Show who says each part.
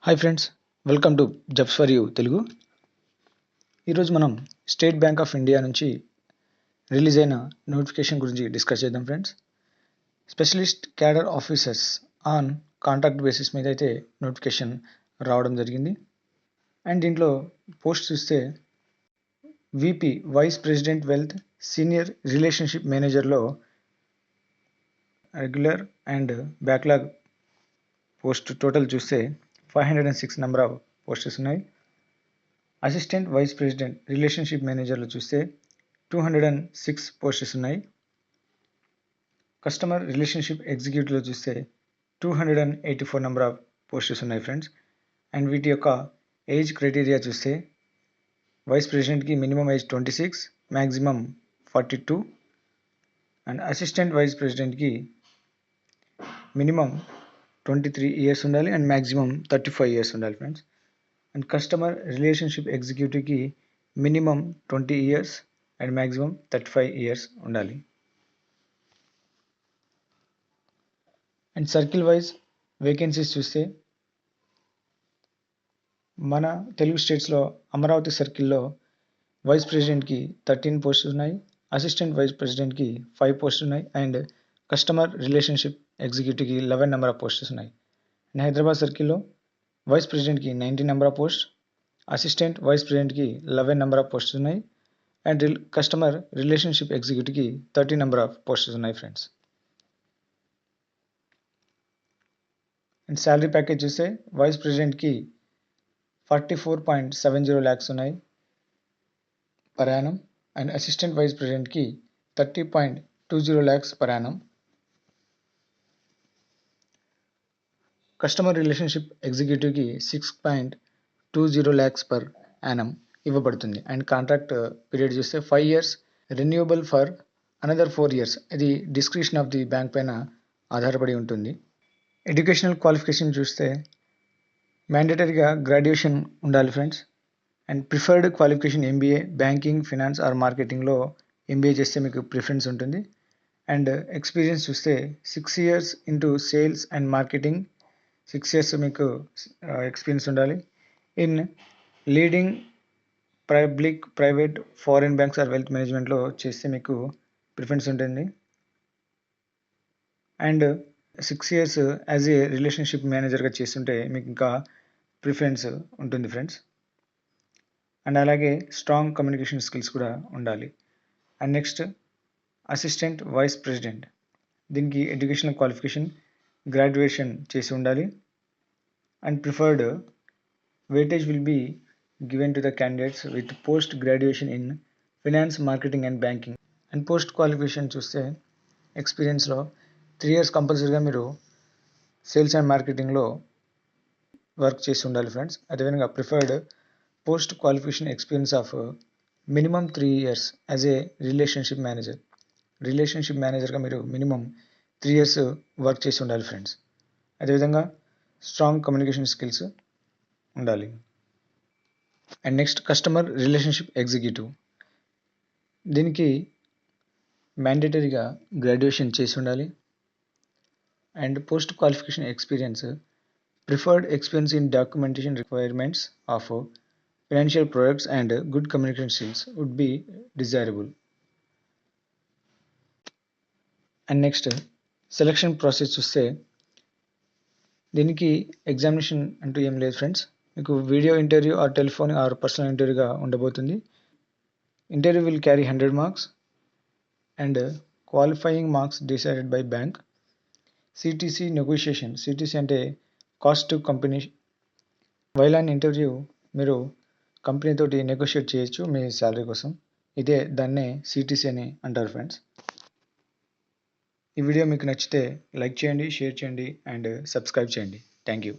Speaker 1: Hi friends, welcome to jobs for you Telugu. ఈరోజు మనం State Bank of India నుంచి release అయిన నోటిఫికేషన్ గురించి డిస్కస్ చేద్దాం friends. Specialist cadre officers on contract basis మీద అయితే నోటిఫికేషన్ రావడం జరిగింది. అండ్ దీంట్లో పోస్ట్ చూస్తే VP vice president wealth senior relationship మేనేజర్లో regular and backlog post total చూస్తే 506 నెంబర్ ఆఫ్ పోస్టెస్ ఉన్నాయి. అసిస్టెంట్ వైస్ ప్రెసిడెంట్ రిలేషన్షిప్ మేనేజర్లో చూస్తే 206 పోస్టెస్ ఉన్నాయి. కస్టమర్ రిలేషన్షిప్ ఎగ్జిక్యూటివ్లో చూస్తే 284 నెంబర్ ఆఫ్ పోస్టెస్ ఉన్నాయి ఫ్రెండ్స్. అండ్ వీటి యొక్క ఏజ్ క్రైటీరియా చూస్తే వైస్ ప్రెసిడెంట్కి minimum age 26, maximum 42. And assistant vice ప్రెసిడెంట్కి మినిమం 23 ఇయర్స్ ఉండాలి అండ్ మ్యాక్సిమం 35 ఇయర్స్ ఉండాలి ఫ్రెండ్స్. అండ్ కస్టమర్ రిలేషన్షిప్ ఎగ్జిక్యూటివ్కి minimum 20 years and maximum 35 years ఉండాలి. అండ్ సర్కిల్ వైజ్ వేకెన్సీస్ చూస్తే మన తెలుగు స్టేట్స్లో అమరావతి సర్కిల్లో వైస్ ప్రెసిడెంట్కి 13 పోస్టులు ఉన్నాయి, అసిస్టెంట్ వైస్ ప్రెసిడెంట్కి 5 పోస్టులు ఉన్నాయి అండ్ కస్టమర్ రిలేషన్షిప్ ఎగ్జిక్యూటివ్కి 11 నెంబర్ ఆఫ్ పోస్టెస్ ఉన్నాయి. అండ్ హైదరాబాద్ సర్కిల్లో వైస్ ప్రెసిడెంట్కి 19 number of post, assistant vice ప్రెసిడెంట్కి 11 నెంబర్ ఆఫ్ పోస్టెస్ ఉన్నాయి అండ్ కస్టమర్ రిలేషన్షిప్ ఎగ్జిక్యూటివ్కి 30 నెంబర్ ఆఫ్ పోస్టెస్ ఉన్నాయి ఫ్రెండ్స్. అండ్ శాలరీ ప్యాకేజ్ చూస్తే వైస్ ప్రెసిడెంట్కి 44.70 lakhs ఉన్నాయి per annum and assistant vice ప్రెసిడెంట్కి 30.20 lakhs per annum. Customer relationship ఎగ్జిక్యూటివ్కి 6.20 lakhs పర్ యానం ఇవ్వబడుతుంది. అండ్ కాంట్రాక్ట్ పీరియడ్ చూస్తే 5 years, renewable for another 4 years. ఇది డిస్క్రిప్షన్ ఆఫ్ ది బ్యాంక్ పైన ఆధారపడి ఉంటుంది. ఎడ్యుకేషనల్ క్వాలిఫికేషన్ చూస్తే మ్యాండేటరీగా గ్రాడ్యుయేషన్ ఉండాలి friends. And preferred qualification MBA, banking, finance or మార్కెటింగ్లో ఎంబీఏ చేస్తే మీకు ప్రిఫరెన్స్ ఉంటుంది. అండ్ ఎక్స్పీరియన్స్ చూస్తే 6 years into sales and marketing, 6 years మీకు ఎక్స్పీరియన్స్ ఉండాలి. In leading public, private, foreign banks or wealth మేనేజ్మెంట్లో చేస్తే మీకు ప్రిఫరెన్స్ ఉంటుంది. And 6 years as a relationship మేనేజర్గా చేస్తుంటే మీకు ఇంకా ప్రిఫరెన్స్ ఉంటుంది ఫ్రెండ్స్. అండ్ అలాగే స్ట్రాంగ్ కమ్యూనికేషన్ స్కిల్స్ కూడా ఉండాలి. And next assistant vice president, దీనికి ఎడ్యుకేషనల్ క్వాలిఫికేషన్ గ్రాడ్యుయేషన్ చేసి ఉండాలి. And preferred weightage will be given to the candidates with post graduation in finance, marketing and banking. And post qualification చూస్తే ఎక్స్పీరియన్స్లో 3 years కంపల్సరీగా మీరు sales and మార్కెటింగ్లో work చేసి ఉండాలి friends. అదేవిధంగా preferred post qualification experience of minimum 3 years as a relationship manager. Relationship మేనేజర్గా మీరు minimum 3 years work చేసి ఉండాలి ఫ్రెండ్స్. అదేవిధంగా స్ట్రాంగ్ కమ్యూనికేషన్ స్కిల్స్ ఉండాలి. And next customer relationship executive, దీనికి మ్యాండేటరీగా గ్రాడ్యుయేషన్ చేసి ఉండాలి. And post qualification experience preferred experience in documentation requirements of financial products and good communication skills would be desirable. And next selection process చూస్తే దీనికి examination అంటూ ఏం లేదు ఫ్రెండ్స్. మీకు video interview or telephone or personal ఇంటర్వ్యూగా ఉండబోతుంది. Interview will carry 100 marks and qualifying marks decided by bank. CTC negotiation, CTC అంటే cost to company. While on interview మీరు కంపెనీ తోటి నెగోషియేట్ చేయొచ్చు మీ శాలరీ కోసం. దాన్నే సిటీసీ అని అంటారు ఫ్రెండ్స్. ఈ వీడియో మీకు నచ్చితే లైక్ చేయండి, షేర్ చేయండి అండ్ సబ్స్క్రైబ్ చేయండి. Thank you.